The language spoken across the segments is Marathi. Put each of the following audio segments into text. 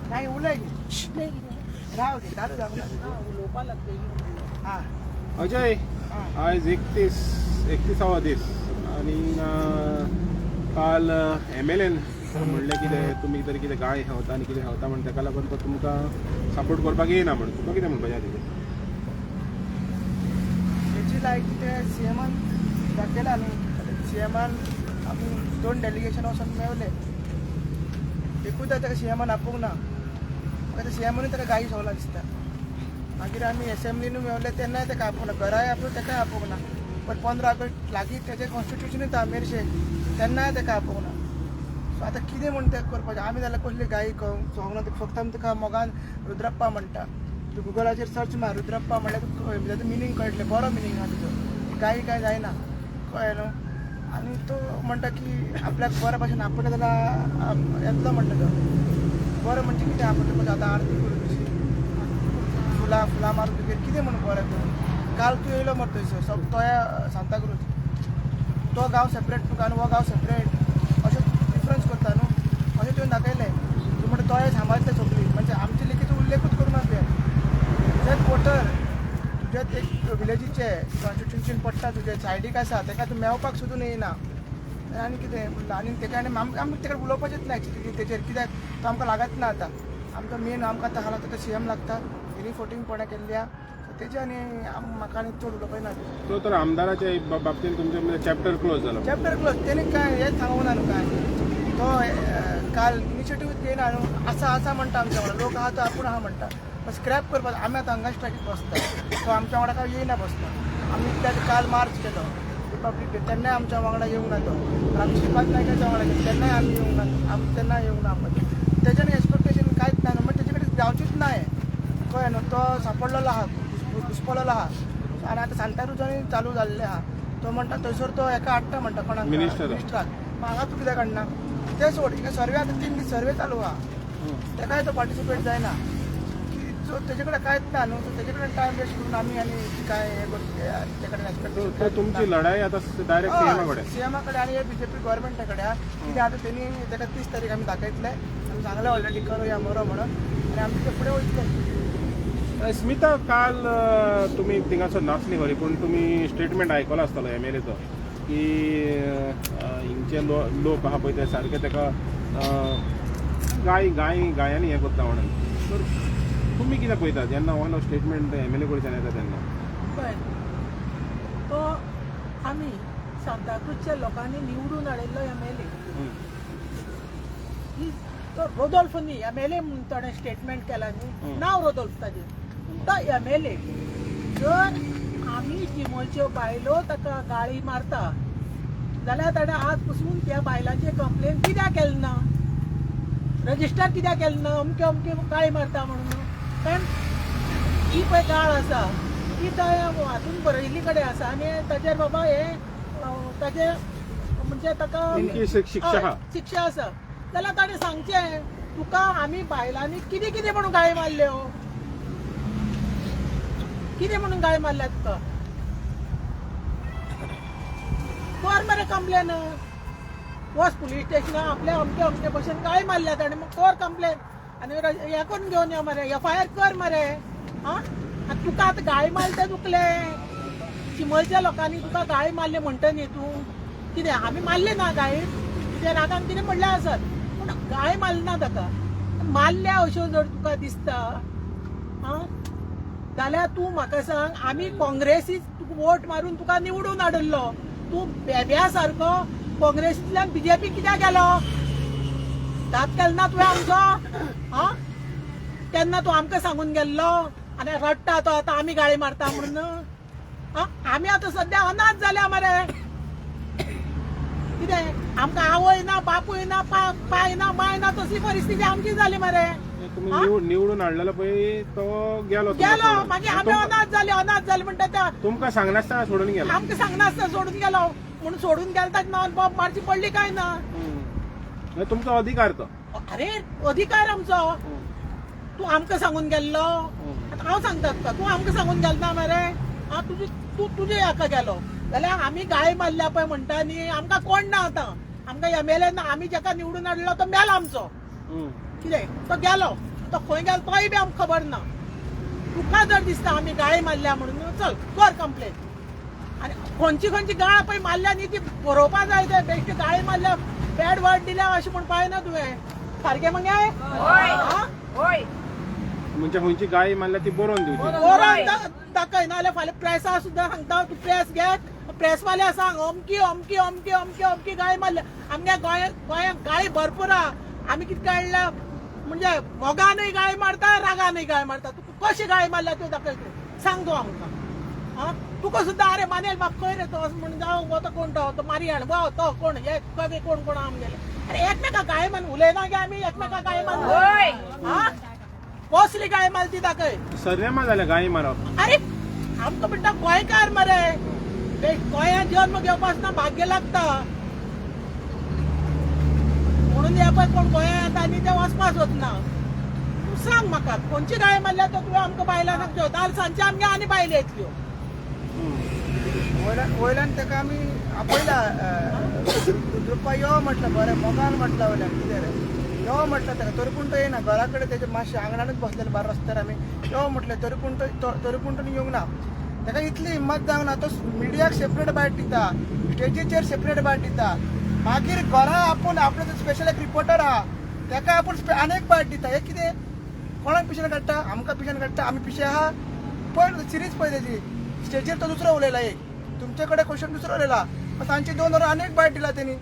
नाही उलय राहू दे चालू अजय आज 31वा दीस आणि काल MLN म्हणले कितें तुमी तरी कितें गाय खावता आनी कितें खावता म्हण ताका लागून तो तुमकां सपोर्ट करपाक येना म्हण तुका कितें म्हणपाचें आसा तेची लायक कितें CMन दाखयला न्ही CMन आमी 2 डेलिगेशन वचून मेवले एकूच ताका CMन आपोवंक ना म्हाका CMनूय ताका गायी सवला दिसता मागीर आमी असेंब्लीन मेवले तेन्नाय ताका आपोवंक ना घराय आपोवन ताकाय आपोवंक ना पण 15 ऑगस्ट लागीं तेजें कॉन्स्टिट्यूशनूय था मेरशे तेन्नाय ताका आपोवंक ना सो आतां कितें म्हूण तें करपाचें आमी जाल्यार कसली गायी सवंक ना फक्त आमी तुका मोगान रुद्रप्पा म्हणटा तूं गुगलाचेर सर्च मार रुद्रप्पा म्हणल्यार तुका ताचो मिनींग कळटलें बरो मिनींग आहा तिचो गायी काय जायना कळ्ळें न्हू आनी तो म्हणटा की आपल्याक बऱ्या भाशेन आपयता जाल्यार येतलो म्हणटा तो बरें म्हणजे कितें आपयता आतां आरती करून कशी फुलां मारून तुगेर कितें म्हणून बरें करून काल तूं येयलो मरे थंयसर सब तोया सांताक्रूज तो गांव सेपरेट तुका आनी हो गांव सेपरेट अशें डिफरन्स करता न्हू अशें तुवें दाखयलें तूं म्हणटा तोय सांबाळटले सगळी म्हणजे आमचे लेखीचो उल्लेखूच करूना तुवें तुजेच वोटर तुजेच एक विलेजीचे कॉन्स्टिट्युशन पडटा तुजे सायडीक आसा ताका तूं मेवपाक सुद्दां येयना आनी कितें म्हणटा आनी ताका आनी आमकां तेका उलोवपाचेंच ना एक्चुली तेचेर कित्याक तो आमकां लागत ना आतां आमकां मेन आमकां आतां लागता तो CM लागता हिरी फोटींग कोणें केल्ली आहा तेजे आनी म्हाका आनी चड उलोवपाक ना तो तर आमदाराच्या बाबतींत तुमचे चॅप्टर क्लोज जालो चॅप्टर क्लोज तेणी काय हें सांगूंक ना न्हू काय तो काल इनिशिएटीव घेयना न्हू आसा म्हणटा आमच्या वांगडा लोक आहा तो आपूण आहा म्हणटा स्क्रॅप करपाक आमी आतां हांगा स्ट्रायकीक बसता तो आमच्या वांगडा काय येयना बसता आमी त्यात काल मार्च केलो रिपब्लीक डे तेन्नाय आमच्या वांगडा येवंक ना तो आमी श्रीपाद नायकाच्या वांगडा गेले तेन्नाय आमी येवंक ना आमी तेन्नाय येवंक ना आमी तेज्यान एक्सपेक्टेशन कांयच ना न्हू म्हणजे तेजे कडेन जावचीच ना हें कळ्ळें न्हू तो सांपडलेलो आहा घुसपलेलो आहा आनी आतां सांताक्रूजांनी चालू जाल्लें आहा तो म्हणटा थंयसर तो हेका हाडटा म्हणटा कोणाक मिनिस्टराक हांगा तूं कित्याक हाडना तें सोड सर्वे आतां 3 दीस सर्वे चालू आहा तेकाय तो पार्टिसिपेट जायना सो तेजे कडेन कांयच ना न्हू सो तेजे कडेन टायम वेस्ट करून आमी आनी काय हे तेजे कडेन एक्सपेक्ट तुमची लढाई आतां डायरेक्ट CMा कडेन आनी हे BJP गव्हर्मेंटा कडेन आहा कित्याक आतां तेणी ताका 30 तारीख आमी दाखयतले आमी सांगलें ऑलरेडी करो या मरो म्हणून आनी आमी ते फुडें वयतले स्मिता काल तुम्ही थिंगासर नाचली खरी पूण तुमी स्टेटमेंट आयकलो आसतलो MLAचो की हिंगचे लोक आहा पळय ते सारके ताका गायांनी हें करता म्हणून तर तुमी कितें पळयता जेन्ना हो स्टेटमेंट MLA कडच्यान येता तेन्ना पळय तो आमी सांताक्रूजच्या लोकांनी निवडून हाडिल्लो MLA तो रोदोल्फनी MLA म्हणून ताणें स्टेटमेंट केला न्ही नांव रोदोल्फ ताजें तो MLA जर आमी चिमोलच्यो बायलो ताका गाळी मारता जाल्यार ताणें आज पसून त्या बायलांचेर कंप्लेन कित्याक केलें ना रजिस्टर कित्याक केलें ना अमके अमके गाळी मारता म्हणून कारण ही पळय गाळ आसा ती हातून बरयल्ली कडेन आसा आनी ताचेर बाबा हे ताचे म्हणजे ताका शिक्षा आसा जाल्यार ताणें सांगचें तुका आमी बायलांनी कितें कितें म्हणून गाळी मारल्यो कितें म्हणून गाळी मारल्या तुका कर मरे कंप्लेन वच पुलीस स्टेशनार आपल्या अमके अमके भशेन गाळी मारल्या ताणें कर कंप्लेन आनी हें करून घेवन यो मरे FIR कर मरे आं आतां तुका आतां गाळी मारले ते दुखले चिमलच्या लोकांनी तुका गाळी मारले म्हणटा न्ही तूं कितें आमी मारले ना गाळी कितें रागान कितें म्हणलें आसत पूण गाळी मारली ना ताका मारल्या अश्यो जर तुका दिसता आं जाल्यार तूं म्हाका सांग आमी काँग्रेसीक वोट मारून तुका निवडून हाडिल्लो तूं बेब्या सारको काँग्रेसींतल्यान BJP कित्याक गेलो दात केलो ना तुवें आमचो आं तेन्ना तूं आमकां सांगून गेल्लो आनी रडटा तो आतां आमी गाळी मारता म्हणून आं आमी आतां सद्या अनाथ जाल्या मरे कितें आमकां आवय ना बापूय ना पाय ना माय ना तसली परिस्थिती आमची जाली मरे निवडून हाडलेलो पळय तो गेलो मागीर आमी अनाथ जाली म्हणटा त्या तुमकां सांगनासतना सोडून गेलो आमकां सांगनासतना सोडून गेलो म्हणून सोडून गेलो ताका नॉन बॉब मारची पडली काय ना तुमचो अधिकार तो अरे अधिकार आमचो तूं आमकां सांगून गेल्लो आतां हांव सांगता तुका तूं आमकां सांगून गेलो ना मरे तूं तुजे हाका गेलो जाल्यार आमी गाय मारल्या पळय म्हणटा न्ही आमकां कोण ना आतां आमकां MLA ना आमी जाका निवडून हाडलो तो मेला आमचो कितें तो गेलो तो खंय गेलो तोय बी आमकां खबर ना तुका जर दिसता आमी गाय मारल्या म्हणून चल कर कंप्लेन आनी खंयची गाय पळय मारल्या न्ही ती बरोवपा जाय ते बेश्टी गाय मारल्या बॅड वर्ड दिल्या अशें म्हणपाक ना तुवें सारकें मगे म्हणजे खंयची गाय मारल्या ती बरोवन दिवची बरोवन दाखय नाल्यार फाल्यां प्रेसा सुद्दां सांगता तूं प्रेस घे प्रेसवाल्या सांग अमकी अमकी अमकी अमकी अमकी गाय मारल्या आमच्या गोंयांत गाय भरपूर आहा आमी कितें काडल्या म्हणजे मोगानय गाय मारता रागानय गाय मारता तुका कशी गाय मारल्या त्यो दाखय तूं सांग तूं आमकां तुका सुद्दां अरे मानेल बाप खंय रे तो म्हण जावं गो तो कोण तो मारियाण गो तो कोण हे कवे कोण कोण आमगेले अरे एकमेका गाय मान उलयना गे आमी एकमेका गाय मान कसली गाय मारती दाखय सर्नेमा जाल्या गाय मारप अरे आमकां म्हणटा गोंयकार मरे गोंयांत जन्म घेवपासतना भाग्य लागता म्हणून हे पळय कोण गोंयांत येता आनी ते वचपास वचना तूं सांग म्हाका खंयची गाय मारल्या तो तुवें आमकां बायलां सांगच्यो नाल्यार सांजचे आमगे आनी बायले येतल्यो वयल्यान ताका आमी आपयला रुद्रप्पा यो म्हटलं बरें मोगान म्हटलं वयल्यान कितें रे यो म्हटलं ताका तरी पूण तो येना घरा कडेन तेजे मातशें आंगणानूच बसलेले बार रस्त्यार आमी यो म्हटलें तरी पूण तो येवंक ना ताका इतली हिम्मत जावंक ना तो मिडियाक सेपरेट बायट दिता स्टेजीचेर सेपरेट बायट दिता मागीर घरा आपूण आपलो स्पेशल एक रिपोर्टर आहा ताका आपूण आनीक बायट दिता हे कितें कोणाक पिशेन काडटा आमकां पिशेन काडटा आमी पिशे आहा पळय सिरीज पळय तेजी स्टेजीर तो दुसरो उलयला एक तुमचे कडेन क्वेश्चन दुसरो उलयला तांची 2 वरां आनीक बायट दिला तेणी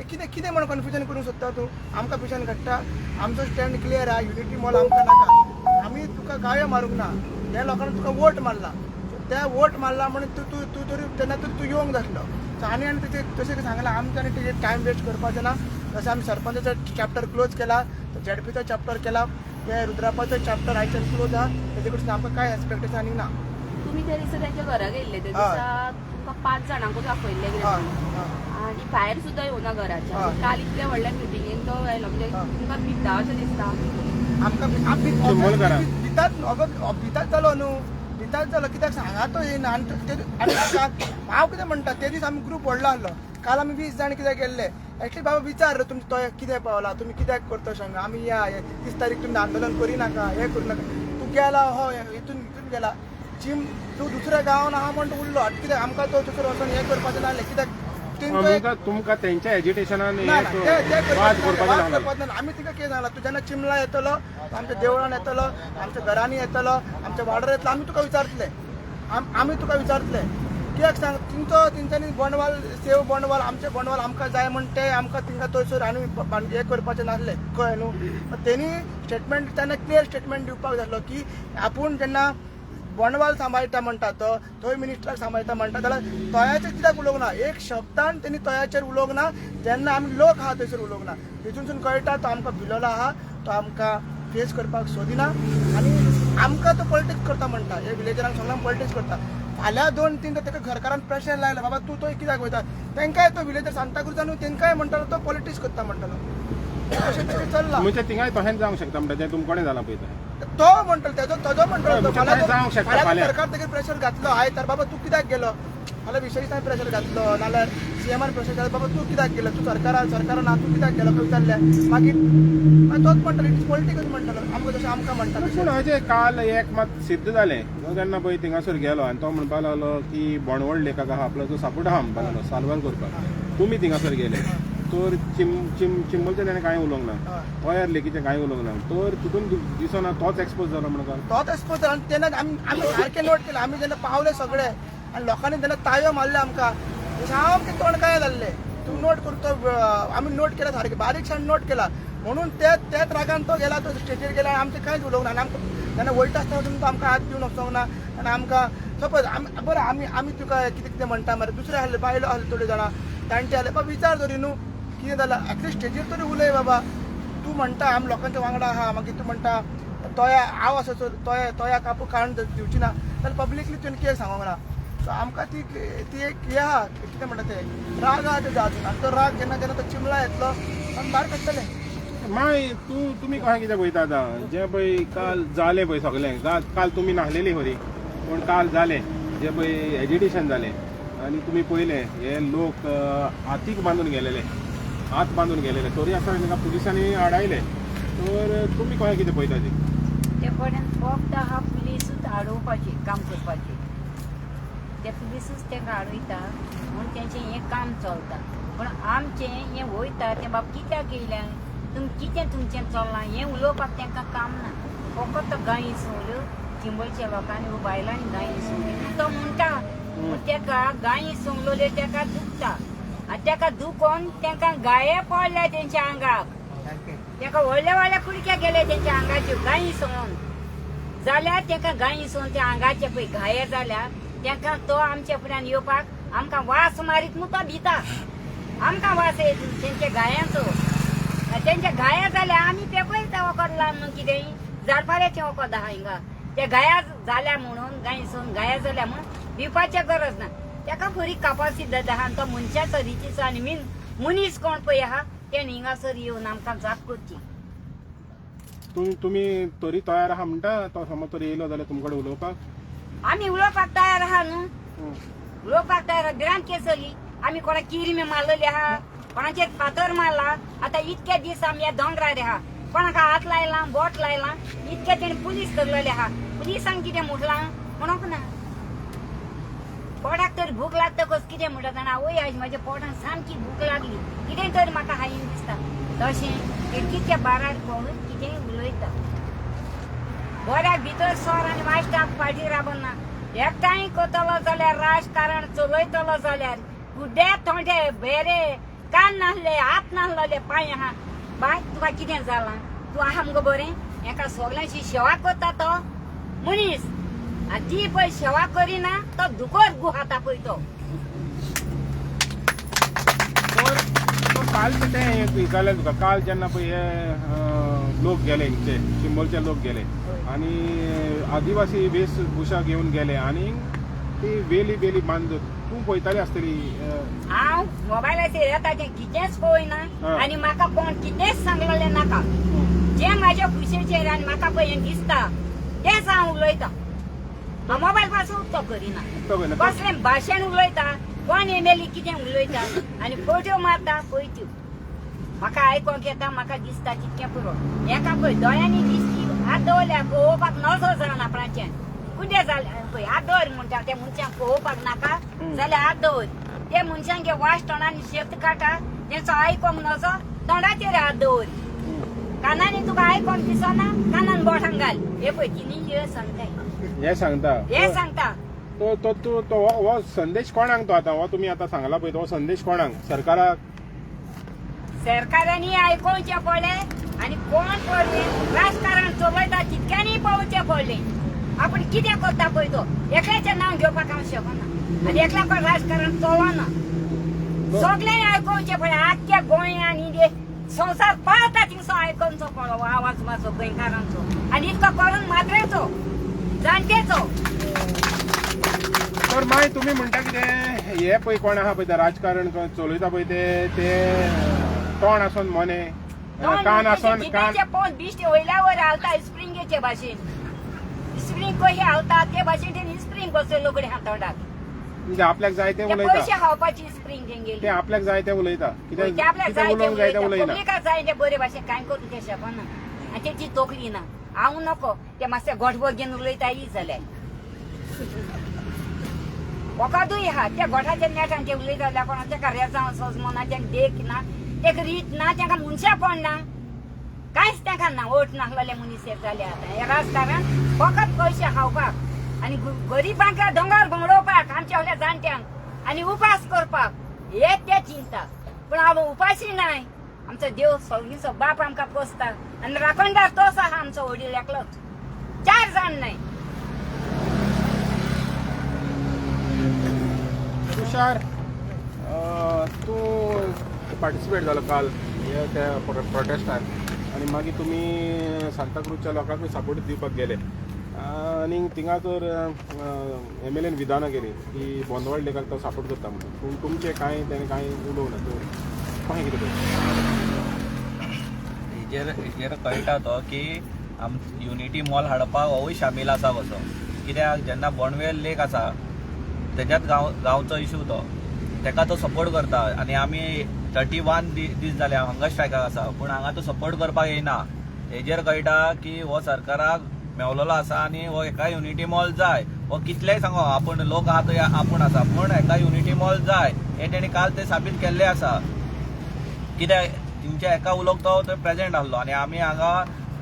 कितें कितें म्हणून कन्फ्युजन करूंक सोदता तूं आमकां पिशेन काडटा आमचो स्टँड क्लियर आहा युनिटी मॉल आमकां नाका आमी तुका गायो मारूंक ना त्या लोकांनी तुका वोट मारला त्या वोट मारला म्हणून तूं तरी तेन्ना तूं येवंक जाय आसलो सो आनी तशें सांगलां आमकां आनी तेजेर टायम वेस्ट करपाचो ना जसो आमी सरपंचाचो चॅप्टर क्लोज केला झेडपीचो चॅप्टर केला हे रुद्रापाचो चॅप्टर आयच्यान क्लोज आहा तेजे कडसून आमकां कांय एक्सपेक्टेशन आनीक ना तुम्ही त्या दिसा त्यांच्या घरा गेल्ले त्या दिसा तुमकां 5 जाणांकूच दाखयल्ले कितें आनी भायर सुद्दां येवना घराच्या काल इतल्या व्हडल्या मिटिंगेन तो आयलो म्हणजे तुमकां भिता अशें दिसता आमकां भितात जालो न्हू भितात जालो कित्याक सांगा तो येयना आनी हांव कितें म्हणटा ते दीस आमी ग्रूप व्हडलो आहलो काल आमी 20 जाण कित्याक गेल्ले एटलीस्ट बाबा विचार तुमचो तो कितें पावला तुमी कित्याक करता सांगा आमी या 30 तारीख तुमी आंदोलन करिनाका हे करूं नाका तूं गेला हो हितून गेला तूं दुसऱ्या गांवांत आहा म्हण तूं उरलो कित्याक आमकां तो दुसरो वचून हें करपाचें नासलें कित्याक तुमकां तेंच्या एजिटेशनान वाद करपाचो आमी तिका कितें सांगला तूं जेन्ना चिमला येतलो आमच्या देवळान येतलो आमच्या घरांनी येतलो आमच्या वाड्यार येतलो आमी तुका विचारतले आमी तुका विचारतले कित्याक सांग तेंच्यांनी बोंडवाल सेव बोंडवाल आमचे बोंडवाल आमकां जाय म्हण ते आमकां तिंगा थंयसर आनी हें करपाचें नासलें कळ्ळें न्हू तेणी स्टेटमेंट तेन्ना क्लियर स्टेटमेंट दिवपाक जाय आसलो की आपूण जेन्ना बोंडवाल सांबाळटा म्हणटा तो थंय मिनिस्टराक सांबाळटा म्हणटा जाल्यार तोयाचेर कित्याक उलोवंक ना एक शब्दान तेणी तोयाचेर उलोवंक ना जेन्ना आमी लोक आहा थंयसर उलोवंक ना तितूनसून कळटा तो आमकां भिलोलो आहा तो आमकां फेस करपाक सोदिना आनी आमकां तो पॉलिटिक्स करता म्हणटा हे विलेजरांक सांगला पॉलिटिक्स करता फाल्यां 2-3 ताका घरकारान प्रेशर लायला बाबा तूं थंय कित्याक वयता तेंकाय तो विलेजर सांताक्रुजा न्हू तेंकाय म्हणटालो तो पॉलिटिक्स करता म्हणटालो अशें तशें चल्लां म्हणजे थिंगाय तशेंच जावंक शकता म्हणटा जें तुमकोणें जालां पळयता तो म्हणटलो तेजो म्हणटलो जावंक शकता फाल्यां सरकार तेजेर प्रेशर घातलो आय तर बाबा तूं कित्याक गेलो फाल्यां विशयितान प्रेशर घातलो नाल्यार सीएमान प्रेशर घातलो बाबा तूं कित्याक गेलो तूं सरकारान तूं कित्याक गेलो खंय विचारलें मागीर तोच म्हणटालो इट इज पॉलिटिकल म्हणटालो आमकां जशें आमकां म्हणटा पूण अशें काल एक मात सिद्ध जालें तो जेन्ना पळय थिंगासर गेलो आनी तो म्हणपाक लागलो की बोंडवड लेखाक आहा आपलो जो सपोर्ट आहा म्हणपाक लागलो साल्वार करपाक तुमी थिंगासर गेले तर चिंबलचें तेणें कांय उलोवंक ना तोयार लेखीचें कांय उलोवंक ना तर तितून दिसना तोच एक्सपोज जालो म्हणून तोच एक्सपोज जालो आनी तेन्ना आमी सारकें नोट केलें आमी जेन्ना पावले सगळे आनी लोकांनी जेन्ना ताळयो मारले आमकां सामकें तोंड काय जाल्लें तूं नोट करतो आमी नोट केला सारकें बारीकशान नोट केला म्हणून त्याच रागान तो गेला तो स्टेजीर गेला आनी आमचें कांयच उलोवंक ना आनी आमकां जेन्ना वयता आसतना तुमकां आमकां हात दिवन वचोंक ना आनी आमकां सपोज बरें आमी तुका कितें कितें म्हणटा मरे दुसरे आहले बायलो आहले थोडे जाणां तांचे आहले बाबा विचार तरी न्हू कितें जालां एटलीस्ट स्टेजीर तरी उलय बाबा तूं म्हणटा आमी लोकांच्या वांगडा आहा मागीर तूं म्हणटा तोया हांव असो तोया कापू काडून दिवची ना जाल्यार पब्लिकली तुवें कितें सांगूंक ना सो आमकां ती एक हें आहा कितें म्हणटा तें राग आहा तेजो आजून आनी तो राग जेन्ना तो चिमला येतलो आनी भायर काडटलें माय तुमी कशें कित्याक वयता आतां जें पळय काल जालें पळय सगलें काल तुमी नाहलेली खरी पूण काल जालें जें पळय एजिटेशन जालें आणि तुम्ही पहिले हे लोक हातीक बांधून गेलेले, हात बांधून गेलेले, तरी असं तांकां पुलिसांनी आडायले. तर तुम्ही कशें कितें पळयता ते पर्यंत फक्त हा पुलिसूच अडोवपाचे काम करपाचे. ते पुलिसूच ताका अडयता म्हणून तेंचें हें काम चलता. पण आमचें हें वयता तें बाब कित्याक येयल्या, कितें तुमचें चललां हें उलोवपाक तांकां काम ना. फकत गायी सोंल्यो, चिंबळच्या लोकांनी वो बायलांनी गायी सोंल्यो तो म्हणटा. पूण ताका गायी सोंगलोल्यो ताका दुखता आनी ताका दुखोवन तांकां गाये पडल्या तेंच्या आंगाक. ताका व्हडले व्हडले कुडके गेले तेंच्या आंगाच्यो गायी सोंगून. जाल्यार ताका गायी सोंवन त्या आंगाचे पळय घाये जाल्यार तांकां तो आमच्या फुड्यान येवपाक आमकां वास मारीत न्हू तो भिता. आमकां वास येता तेंच्या गायांचो. तेंच्या गाया जाल्यार आमी पेपयता वखद लावन न्हू कितेंय झाडपाऱ्याचें वखद आहा हिंगा. ते गाया जाल्या म्हणून गायी सोंवन गाया जाल्या म्हणून भिवपाची गरज ना. ताका खरी कापासीत आहा आनी तो मनशाचो रितीचो आनी मनीस कोण पळय आहा तेणें हिंगासर येवन आमकां जाप करची. तुम्ही तरी तयार आहा म्हणटा तो समज तरी येयलो जाल्यार तुमचे कडेन उलोवपाक? आमी उलोवपाक तयार आहा न्हू. उलोवपाक तयार आहा. भिरांत केस जाली. आमी कोणा किरमे मारलेले आहा, कोणाचेर फातर मारला. आतां इतके दीस आमी ह्या दोंगरार आहा, कोणाक हात लायला, बोट लायला, इतके तेणी पुलीस धरलेले आहा. पुलिसांक कितें म्हटलां म्हणूंक ना. पोटाक तर भूक लागता कस कितें म्हणटा जाणा. आवय आज म्हाज्या पोटान सामकी भूक लागली, कितें तरी म्हाका हायन दिसता. तशें खिडकीच्या बारार पळोवन कितेंय उलयता. बऱ्याक भितर सोर आनी वाश्टाक फाटी राबना. एकठांय करतलो जाल्यार राजकारण चलयतलो जाल्यार कुड्डे थोडे बेरे कान नासले, हात नासलेले, पांय आहा. बाय तुका कितें जालां, तूं आहा मुगो बरें. हेका सगळ्यांची सेवा करता तो मनीस आनी ती पळय सेवा करिना तो दुकोर गुहाता पळय तो. काल तें जालें तुका. काल जेन्ना पळय हे लोक गेले हिंगचे चिंबोलचे लोक गेले आनी आदिवासी वेशभूषा घेवन गेले आनी ती वेली बांदून तूं पळयताली आसतली. हांव मोबायलाचेर येता तें कितेंच पळयना आनी म्हाका कोण कितेंच सांगलेलें नाका. जें म्हाज्या खुशेचेर आनी म्हाका पळय हें दिसता तेंच हांव उलयतां. हांव मोबायल पासून उक्तो करिना. कसलें भाशेन उलयता, कोण एमेली कितें उलयता आनी फोट्यो मारता पळय त्यो म्हाका आयकोंक येता. म्हाका दिसता तितकें पुरो. हेका पळय दोळ्यांनी दिसती हात दवरल्या पळोवपाक नजो जाण आपणाचें. कुडे जाल्यार पळय हात दवर म्हणटा त्या मनशाक पळोवपाक नाका जाल्यार हात दवर. ते मनशांक वास तोंडानी शेत काटा तेंचो आयकोंक नजो तोंडाचेर हात दवर. कानांनी तुका आयकोंक दिसना कानान बोटां घाल. हे पळय तिनी हे सांगताय. हे सांगता. तो हो संदेश कोणाक तो आतां हो तुमी आतां सांगला पळय तो संदेश कोणाक? सरकाराक? सरकारांनी आयकोवचें पडलें आनी कोण पडलें राजकारण चलयता तितक्यांनी पळोवचें पडलें. आपूण कितें करता पळय तो एकल्याचें नांव घेवपाक हांव शकना आनी एकल्या कोण राजकारण चलना. सगळ्यांनी आयकोवचें पडलें. आख्ख्या गोंयांत इंडिये संवसार पळता थिंगसो आयकोवचो पडलो आवाज म्हाजो गोंयकारांचो आनी इतको करून मात्रेचो जाणटेचो. तर माय तुम्ही म्हणटा कितें हे पळय कोण आहा पळय राजकारण चलयता पळय ते तोंड आसोन मने कान आसोन कान पोट बिश्टी वयल्या वयर हालता स्प्रिंगेचे भाशेन. स्प्रिंग कशी हालता ते भाशेन तेणी स्प्रिंग बसयलो कडेन हातोंडाक. म्हणजे आपल्याक जाय तें पयशे उलयता. खावपाची स्प्रिंग तेंगेली. ते आपल्याक जाय तें उलयता. कितें आपल्याक जाय उलोवंक जाय तें उलयना. पब्लिकाक जाय तें बरे भाशेन कांय करूंक ते शकना आनी तेची तोखली ना. हांव नको ते मातशे गोठभर घेवन उलयता ही जाल्यार वखदूय आहा. त्या गोठाच्या नेटान ते उलयता जाल्यार कोणा तेका रेजांव सजमना तेका देख ना तेका रीत ना तेका मनशापण ना कांयच तेका ना. ओट नासलेले मनीस जाले आतां हे राजकारण फकत पयशे खावपाक आनी गरिबांक दोंगर भोंवडोवपाक आमच्या व्हडल्या जाणट्यांक आनी उपास करपाक हे ते चिंता. पूण हांव उपाशी नाय. आमचो देव सगळीचो बाप आमकां पोसता आनी राखणदार तोच आहा आमचो वडील एकलोच. 4 जाण नाय. तुषार तूं पार्टिसिपेट जालो काल त्या प्रोटेस्टान आनी मागीर तुमी सांताक्रूजच्या लोकांक सपोर्ट दिवपाक गेले आनी थिंगा तर MLAन विधानां केली की बोंदवड लेकाक तो सपोर्ट करता म्हणून. पूण तुमचें कांय तेणें कांय उलोवना. तूं कशें कितें हेजेर कळटा तो की युनिटी मॉल हाडपाक होवूय शामील आसा कसो. कित्याक जेन्ना बोंडवेल लेक आसा त्याच्यात गांवचो इशू तो तेका तो सपोर्ट करता आनी आमी 31 दीस जाले हांगा स्ट्रायकाक आसा पूण हांगा तो सपोर्ट करपाक येना हेजेर कळटा की हो सरकाराक मेवलेलो आसा आनी हो एका युनिटी मॉल जाय हो कितलेय सांगो आपूण लोक आहा तो आपूण आसा पूण एका युनिटी मॉल जाय हे तेणी काल ते साबीत केल्ले आसा कित्याक तेंच्या एका उलोक तो प्रेजेंट आसलो आनी आमी हांगा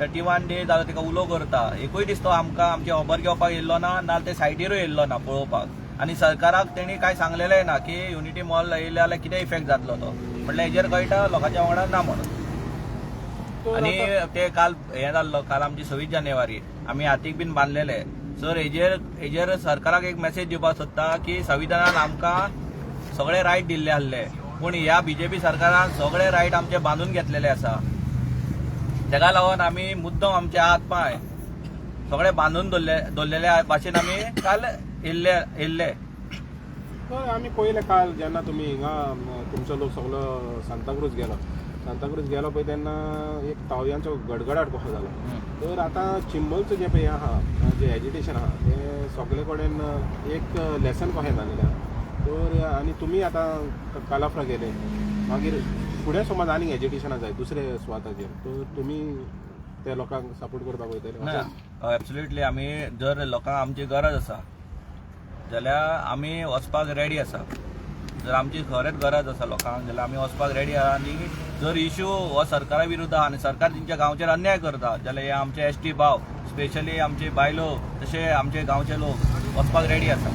31 डेज जालो तिका उलो करता एकूय दीस तो आमकां आमचे खबर घेवपाक येयल्लो ना नाल्यार ते सायटीरूय येयल्लो ना पळोवपाक आनी सरकाराक तेणी कांय सांगलेलें ना की युनिटी मॉल येयले जाल्यार कितें इफेक्ट जातलो तो म्हणल्यार हेजेर कळटा लोकांच्या वांगडा ना म्हणून आनी ते काल हें जाल्लो काल आमची 26 जानेवारी आमी हातीक बीन बांदलेले सर हेजेर सरकाराक एक मेसेज दिवपाक सोदता की संविधानान आमकां सगळे रायट दिल्ले आसले पूण ह्या बीजेपी सरकारान सगळे रायट आमचे बांदून घेतलेले आसा तेका लागून आमी मुद्दम आमचे हात पांय सगळे बांदून दवरलेल्या भाशेन आमी काल येयल्ले तर आमी पयले काल जेन्ना तुमी हिंगा तुमचो लोक सगळो सांताक्रूज गेलो पळय तेन्ना एक तावयांचो गडगडाट कसो जालो तर आतां चिंबलचो जें पळय आहा जें एजिटेशन आहा तें सगळे कडेन एक लेसन कशें जालेलें आहा तर आनी तुमी आतां कालाफ्रा गेले मागीर फुडें समज आनीक एजिटेशनां जाय दुसरे सुवाताचेर तर तुमी त्या लोकांक सपोर्ट करपाक वयतले एब्सोल्युटली आमी जर लोकांक आमची गरज आसा जाल्यार आमी वचपाक रेडी आसा जर आमची खरेंच गरज आसा लोकांक जाल्यार आमी वचपाक रेडी आहा आनी जर इश्यू हो सरकारा विरुद्ध आहा आनी सरकार तेंच्या गांवचेर अन्याय करता जाल्यार हे आमचे एसटी भाव स्पेशली आमचे बायलो तशें आमचे गांवचे लोक वचपाक रेडी आसा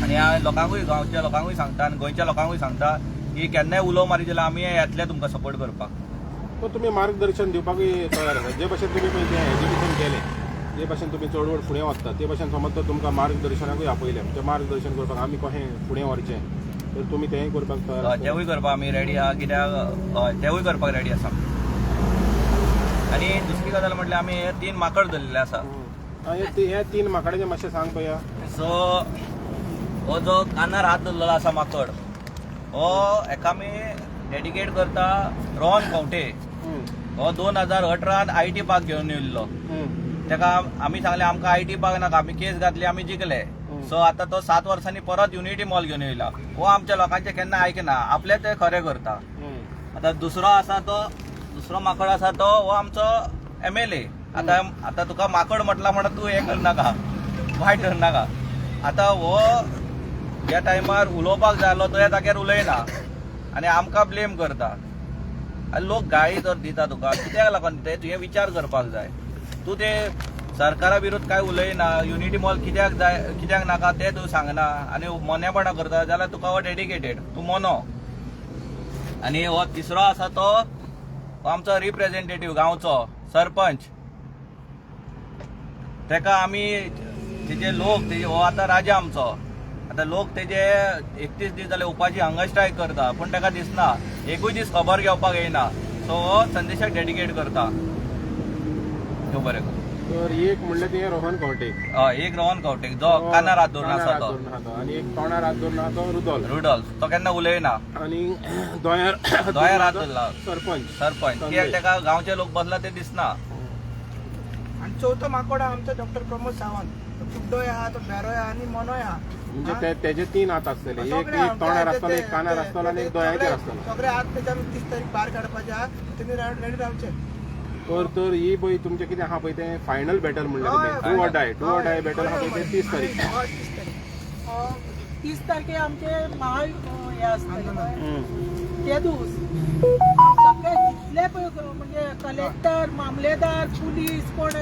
आनी हांव लोकांकूय गांवच्या लोकांकूय सांगता आनी गोंयच्या लोकांकूय सांगता की केन्नाय उलो मारी जाल्यार आमी येतले तुमकां सपोर्ट करपाक तर तुमी मार्गदर्शन दिवपाकूय तयार आसा जे भशेन तुमी पळय तें एज्युकेशन केलें जे भशेन तुमी चडवड फुडें वचता ते भशेन समज तर तुमकां मार्गदर्शनाकूय आपयलें म्हणजे मार्गदर्शन करपाक आमी कशें फुडें व्हरचें तर तुमी तेंय करपाक तयार आसा तेवूय करपाक आमी रेडी आहा कित्याक हय तेवूय करपाक रेडी आसा आनी दुसरी गजाल म्हटल्यार आमी हे 3 माकड धरलेले आसा हे 3 माकडाचें मातशें सांग पळया सो हो जो कानार हात धरलेलो आसा माकड हो हेका आमी डेडिकेट करता रोहन खंवटे हो 2018 IT पार्क घेवन येयल्लो तेका आमी सांगलें आमकां IT पार्क नाका आमी केस घातली आमी जिखले सो आतां तो 7 वर्सांनी परत युनिटी मॉल घेवन येयला हो आमच्या लोकांचे केन्ना आयकना आपले ते खरें करता आतां दुसरो माकड आसा तो हो आमचो MLA आतां तुका माकड म्हटला म्हणून तूं हें करनाका वायट धरनाका आतां हो ज्या टायमार उलोवपाक जाय आसलो तो ह्या जाग्यार उलयना आनी आमकां ब्लेम करता आनी लोक गाळी जर दिता तुका कित्याक लागून दिता तुवें विचार करपाक जाय तूं ते सरकारा विरुद्ध काय उलयना युनिटी मॉल कित्याक नाका ते तूं सांगना आनी मोनेपणां करता जाल्यार तुका हो डेडिकेटेड तूं मोनो आनी हो तिसरो आसा तो आमचो रिप्रेझेंटेटीव गांवचो सरपंच तेका आमी तेजे लोक तेजे हो आतां राजा आमचो आतां लोक तेजे 31 दीस जाले उपाशी हांगा स्ट्रायक करता पूण तेका दिसना एकूय दीस खबर घेवपाक येयना सो हो संदेशाक डेडिकेट करता देव बरें कर तर एक म्हणल्यार तें रोहन खंवटे एक रोहन खंवटे जो कानार हात धरून आसा तो आनी एक तोंडार हात धरून आसा तो रुडॉल्फ तो केन्ना उलयना आनी दोयार हात धरला सरपंच कित्याक तेका गांवचे लोक बसला ते दिसना आणि चौथो माकोड आहा आमचो डॉक्टर प्रमोद सावंत तो कुड्डोय आहा तो बेरोय आहा आनी मोनोय आहा म्हणजे तेजे 3 हात आसतले एक तोंडार आसतलो एक कानार आसतलो आनी एक दोयाचेर आसतलो सगळे हात तेच्या 30 तारीख भायर काडपाचे आहा तेमी रेडी रावचे तर ही पळय तुमचें कितें आहा पळय तें फायनल बॅटल म्हणल्यार टू ऑर डाय बॅटल आहा पळय तें 30 तारीख 30 तारखे आमचे हे असतले ते दीस सगळे जितले पळय म्हणजे कलेक्टर मामलेदार पुलीस कोण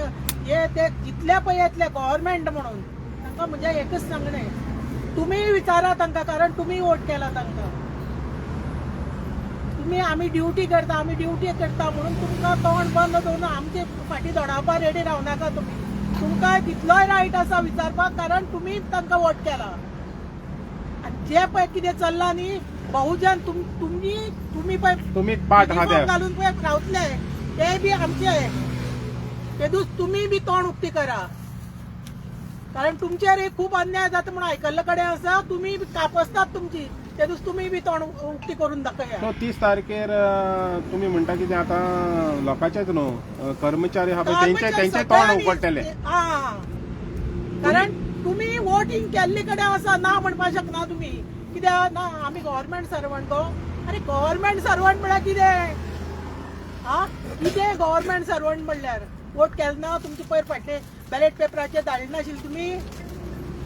हे ते जितले पळय येतले गव्हर्नमेंट म्हणून तांकां म्हणजे एकच सांगणें तुमी विचारा तांकां कारण तुमी वोट केला तांकां तुमी आमी ड्युटी करता म्हणून तुमकां तोंड बंद दवरून आमचे फाटीं धडावपाक रेडी रावनाका तुमकां तितलोय रायट आसा विचारपाक कारण तुमी तांकां वोट केला आनी जे पळय कितें चल्लां न्ही बहुजन तुमी पळय तुमी पाट आहा घालून पळय रावतले ते बी आमचे ते दीस तुमी बी तोंड उक्ती करा कारण तुमचेर खूब अन्याय जाता म्हणून आयकल्ले कडेन आसा तुमी कापसतात तुमची ते दीस तुमी बी तोंड उक्ती करून दाखया 30 तारखेर तुमी म्हणटा कितें आतां लोकांचेच न्हू कर्मचारी आहा पळय तेंचे तोंड उगडटले कारण तुमी वोट वोटींग केल्ले कडेन आसा ना म्हणपाक शकना तुमी कित्याक ना आमी गव्हर्मेंट सर्वंट गो अरे गव्हर्मेंट सर्वंट म्हळ्यार कितें हा कितें गव्हर्मेंट सर्वंट म्हणल्यार वोट केले ना तुमचे पयर फाटले बॅलेट पेपराचेर धाडले नाशिल्ले तुमी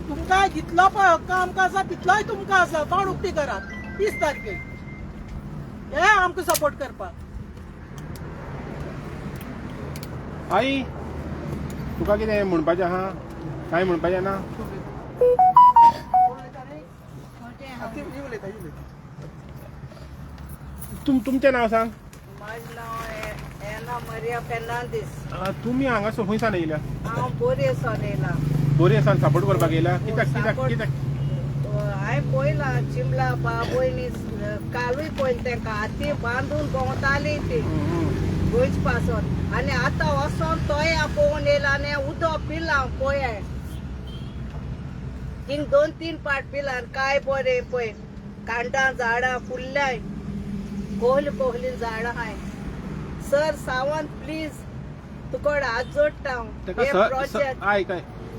तुमकां जितलो पळय हक्क आमकां आसा तितलोय तुमकां आसा तोंड उक्ती करात 30 तारखेक हे आमकां सपोर्ट करपाक आई तुका कितें म्हणपाचें आहा कांय म्हणपाचें ना तुमचें नांव सांग माझं नाव एना मरिया फेर्नांदीस तुमी हांगासर खंयसान येयल्या हांव बोरयेसान येयला बोरयेसान सपोर्ट करपाक येयल्या कित्याक हांवें पळयलां चिमला बाबोयनी कालूय पळयलें तेंकां हाती बांदून भोंवताली ती गोंयचे पासून आनी आतां वचोन तोय पळोवन येयला आनी उदक पिलां पळय थिंग 2-3 पाट पिलां काय बरें पळय कांडां झाडां फुल्ल्याय कोहली झाडां हाय सर सावंत प्लीज तुकोड हात जोडटा तेका हे सर प्रोजेक्ट आयक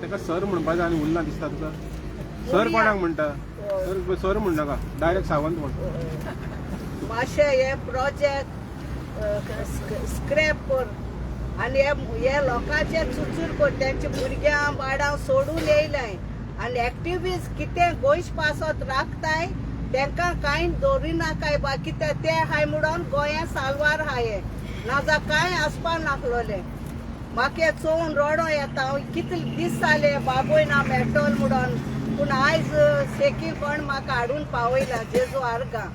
तेका सर म्हणपाचें आनी उरना दिसता तुका सर कोणाक म्हणटा सर म्हण नाका डायरेक्ट सावंत म्हण मातशें हे प्रोजेक्ट स्क्रॅप कर आनी हे लोकांचे चुचूर कर तेंच्या भुरग्यां बाळां सोडून येयलाय आनी एक्टिविस्ट कितें गोंयचे पासत राखताय तेंकां कांय दवरिनाकाय बा कित्याक ते हाय म्हणून गोंया सालवार हाय नाजा कांय आसपा नासलोले म्हाका चोवन रडो येता कितले दीस जाले बाबूय ना मेळटल म्हणून पूण आयज सेकी कोण म्हाका हाडून पावयला जेजू आर्गां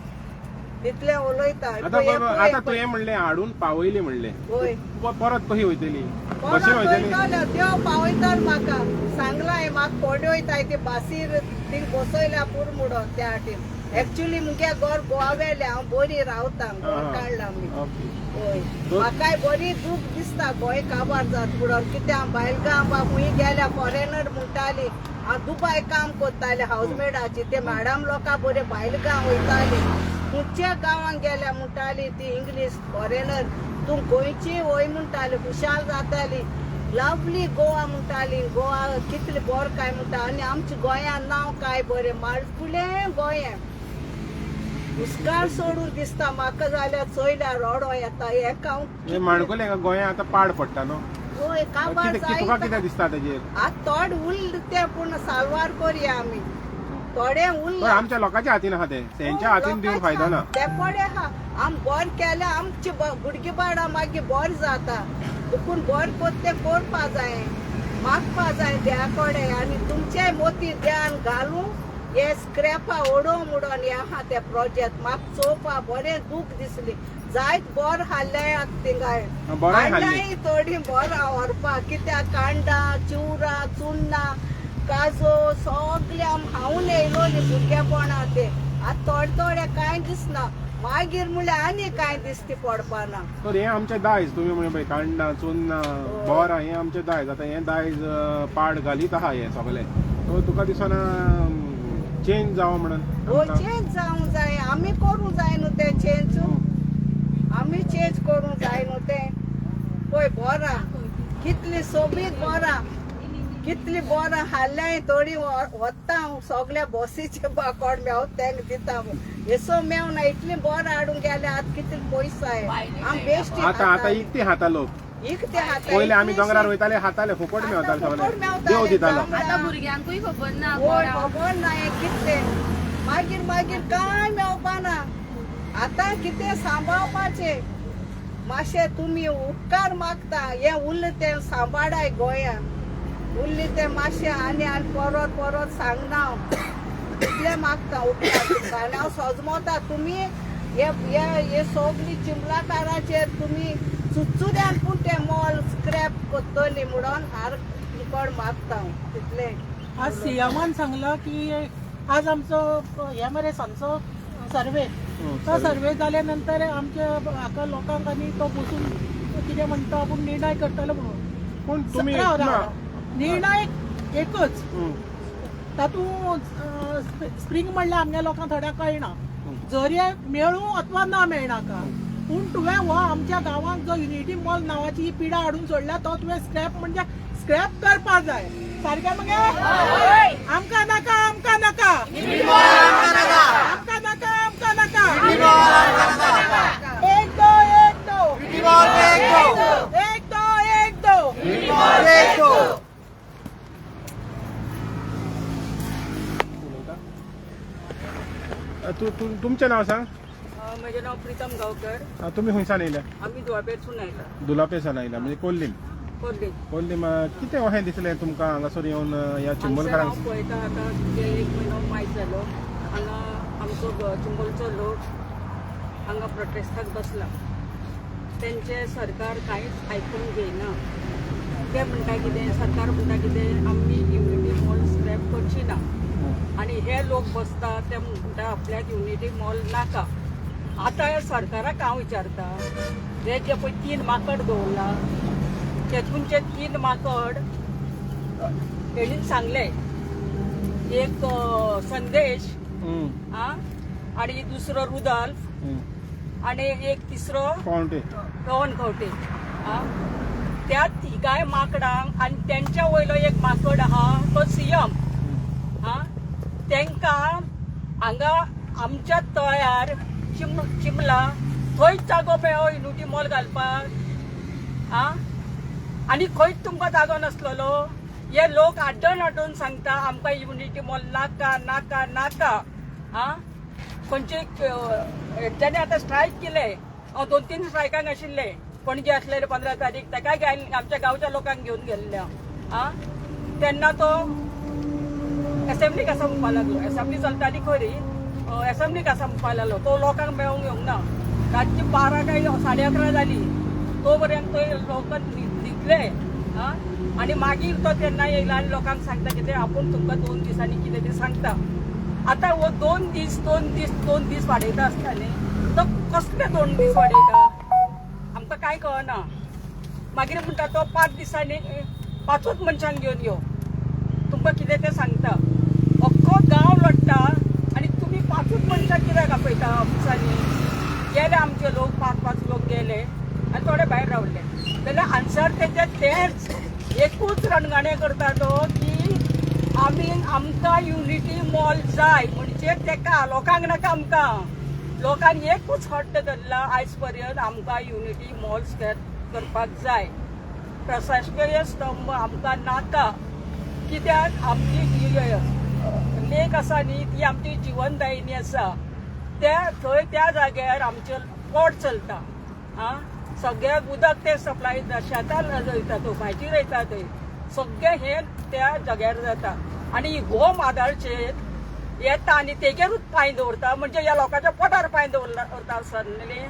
तितलें उलयता आतां तुवें म्हणलें हाडून पावयलें म्हणलें होय परत कशी वयतली बसीन वयतली देव पावयता म्हाका सांगलाय म्हाका कोडे वयताय ते बासीर थिंग बसयल्या पुरो म्हणून त्या वाटेन एक्चुअली मुगे घर गोवावेले हांव बरी रावता घर काडला आमी होय म्हाकाय बरी दूख दिसता गोंय काबार जाता म्हणून कित्याक हांव भायलगांव बा खूंय गेल्या फॉरेनर म्हणटाली हांव दुबाय काम करतालें हावजमेडाची ते मॅडम लोकां बरे भायलगांव वयताली खंयच्या गांवांक गेल्या म्हणटाली ती इंग्लीश फॉरेनर तूं गोंयची वय म्हणटाली खुशाल जाताली लवली गोवा म्हणटाली गोवा कितले बरें काय म्हणटा आनी आमच्या गोंयांत नांव काय बरें माळफुलें गोंय उस्काळ सोडून दिसता म्हाका जाल्यार चोयल्यार रडो येता हेका माणकोले गोंया आतां पाड पडटा न्हू होय काबार तुका कितें दिसता तेजेर आतां थोडे उरले ते पूण सालवार करया आमी थोडे उरले आमच्या लोकांच्या हातीन आहा ते तेंच्या हातीन दिवन फायदो ना ते पडे आहा आम बरें केलें आमची भुरगीं बाळां मागीर बरें जाता पूण बरें कोत ते करपा जाय मागपा जाय देवा कडेन आनी तुमचेय मोती ध्यान घालून हे स्क्रॅपा ओडोव म्हणून हे आहा ते प्रोजेक्ट म्हाका चोवपा बरें दूख दिसली जायत बोर हाडले थिंगाय हाडल्याय थोडी बोर व्हरपा कित्याक कांडां चिवरां चुन्नां काजो सगळे आम हांवून येयलो न्ही भुरगेपणा ते आतां थोडे थोडे कांय दिसना मागीर म्हळ्यार आनी कांय दिसती पडपा ना तर हे आमचें दायज तुमी म्हळें पळय कांडां चुन्नां बोरां हें आमचें दायज आतां हें दायज पाड घालीत आहा हें सगळें सो तुका दिसना चेंज जावं म्हणून हो चेंज जावंक जाय आमी करूं जाय न्हू तें चेंज आमी चेंज करूं जाय न्हू तें पळय बोरां कितलीं सोबीत बोरां कितलीं बोरां हाडल्याय थोडीं वता सगळ्या बसीचे बाकोड मेव तेंक दिता हेसो मेवना इतलीं बोरां हाडून गेले आतां कितले पयस जाय आम बेश्टी आतां इकती खाता लोक इकते हाता पयले आमी दोंगरार वयताले हाताले फुकट मेवताले सगळे देव दितालो आतां भुरग्यांकूय खबर ना खबर ना हे कितले मागीर मागीर कांय मेवपा ना आतां कितें सांबाळपाचें मातशें तुमी उपकार मागता हें उरलें तें सांबाळाय गोंयांत उरलें तें मातशें आनी परत परत सांगना इतलें मागता उपकार आनी हांव सजमोता तुमी हे सगळीं चिमलाकाराचेर तुमी सुचुऱ्यान पूण तें मॉल स्क्रॅप कोत्तली म्हणून हार तुकोड मागता हांव तितलें आज सीएमान सांगला की आज आमचो हे मरे सांचो सर्वे तो सर्वे जाल्या नंतर आमच्या हाका लोकांक आनी तो बसून कितें म्हणटा आपूण निर्णय करतलो म्हणून पूण तुमी निर्णय एकच तातूंत स्प्रिंग म्हणल्यार आमच्या लोकांक थोड्यांक कळना जर हे मेळूं अथवा ना मेळनाका पूण तुवें हो आमच्या गांवांत जो युनिटी मॉल नांवाची ही पिडा हाडून सोडल्या तो तुवें स्क्रॅप म्हणजे स्क्रॅप करपा जाय सारख्या मग आमका नाका आमका नाका आमका नाका आमका नाका एक दो एक दो एक दो एक दो तुमचें नाव सांग. म्हजें नांव प्रितम गांवकर. तुम्ही खंयसान येयल्या? आमी दुवापेरसून आयला. दुलापेसान आयला म्हणजे कोल्लीम. कोल्लीम कितें अशें दिसलें तुमकां हांगासर येवन ह्या चिंबलकारांक? हांव पळयता आतां एक म्हयनो मायज जालो हांगा आमचो चिंबलचो लोक हांगा प्रोटेस्टाक बसला. तेंचे सरकार कांयच आयकून घेयना. ते म्हणटा कितें सरकार म्हणटा कितें आमी युनिटी मॉल स्क्रॅप करची ना आनी हे लोक बसता ते म्हणटा आपल्याक युनिटी मॉल नाका. आतां सरकाराक हांव विचारता हे जे पळय 3 माकड दवरला तेतूनचे 3 माकड हेणीन सांगले एक संदेश आणि दुसरो रुदल्फ आणि एक तिसरो पवन खंवटे. त्या तिगाय माकडांक आणि त्यांच्या वयलो एक माकड आहा तो सीएम तांकां हांगा आमच्या तळ्यार चिमला खंयच जागो मेळ्ळो युनिटी मॉल घालपाक आनी खंयच तुमकां जागो नासलेलो. हे लोक आड्डून सांगता आमकां युनिटी मॉल नाका नाका नाका. खंयचे तेणे आतां स्ट्रायक केले. 2-3 स्ट्रायकांक आशिल्ले पणजे आसलेले 15 तारीख ताका आमच्या गांवच्या लोकांक घेवन गेल्ले. तेन्ना तो असेंब्लीक आसा म्हणपा लागलो. असेंब्ली चलताली खरी असेंब्लीक आसा म्हणपा लागलो. तो लोकांक मेळोंक येवंक ना. रातची 12 काय 11:30 जाली तो पर्यंत तो लोक न्हिदले. आणि मागीर तो तेन्ना येयला आनी लोकांक सांगता कितें आपूण तुमकां 2 दिसांनी कितें तें सांगता. आतां हो 2 दीस वाडयता आसता न्ही तो कसले 2 दीस वाडयता आमकां कांय कळना. मागीर म्हणटा तो 5 दिसांनी 5च मनशांक घेवन यो तुमकां कितें तें सांगता. अख्खो गांव लडटा आनी तुमी 5च मनशांक कित्याक आपयता ऑफिसांनी. गेले आमचे लोक 5 लोक गेले आनी थोडे भायर रावले जाल्यार आन्सर तेच एकूच रणगाणे करता तो की आमकां युनिटी मॉल जाय म्हणजे तेका लोकांक नाका. आमकां लोकांनी एकूच हट्ट धरला आयज पर्यंत आमकां युनिटी मॉल स्क्रॅप करपाक जाय. प्रशासकीय स्तंभ आमकां नाका कित्याक आमची लेक आसा न्ही ती आमची जिवनदायिनी आसा. थंय त्या जाग्यार आमचे पोट चलता. सगळ्याक उदक ते सप्लाय शेतां रोयता तो भाजी रोयता थंय सगळें हे त्या जाग्यार जाता. आनी हो मादाळचेर येता आनी तेगेरूच पांय दवरता म्हणजे ह्या लोकांच्या पोटार पांय दवरता आसता न्ही.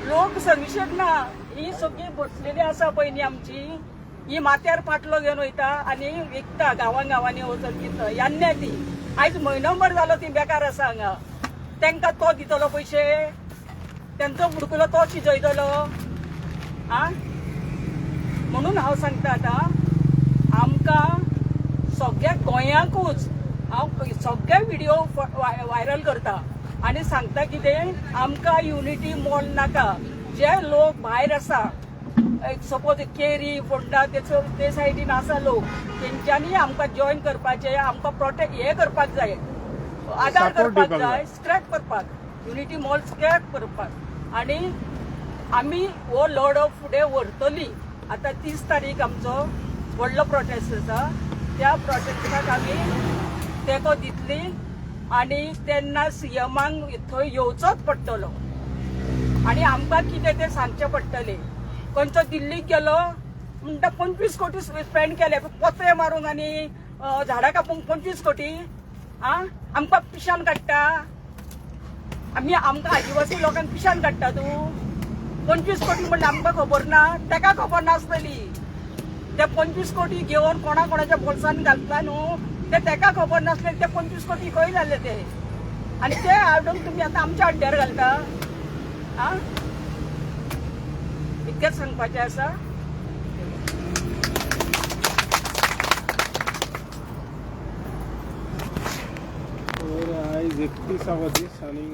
लोक सर्विसेक ना. ही सगळी बसलेली आसा पळय न्ही आमची ही माथ्यार पाटलो घेवन वयता आनी विकता गांवांनी वचून विकता. यान्ने ती आयज म्हयनोभर जालो ती बेकार आसा हांगा. तांकां तो दितलो पयशे तेंचो बुडकुलो तो शिजयतलो. म्हणून हांव सांगता आतां आमकां सगळ्या गोंयाकूच हांव सगळे व्हिडिओ व्हायरल करता आनी सांगता कितें आमकां युनिटी मॉल नाका. जे लोक भायर आसा सपोज केरी फोंडा ते सायडीन आसा लोक तेंच्यांनी आमकां जॉयन करपाचें. आमकां प्रोटेक्ट हे करपाक जाय आदार करपाक जाय स्क्रॅप करपाक युनिटी मॉल स्क्रॅप करपाक. आनी आमी हो लढो फुडें व्हरतली. आतां 30 तारीख आमचो व्हडलो प्रोटेस्ट आसा. त्या प्रोटेस्टाक आमी तेंको दितली आनी तेन्ना सीएमांक थंय येवचोच पडटलो आनी आमकां कितें तें सांगचें पडटलें. खंयचो दिल्लीक गेलो म्हणटा 25 कोटी स्पेंड केले पोत्रे मारूंक आनी झाडां कापूंक 25 कोटी. आमकां पिशान काडटा. आमकां आदिवासी लोकांक पिशान काडटा तूं. 25 कोटी म्हणल्यार आमकां खबर ना ताका खबर नासतली. ते 25 कोटी घेवन कोणाच्या बोल्सान घालता न्हू ते ताका खबर नासले ते 25 कोटी खंय जाले ते आनी ते हाडून तुमी आतां आमच्या हड्ड्यार घालता. इतकेंच सांगपाचें आसा. आयज 31 दीस आनी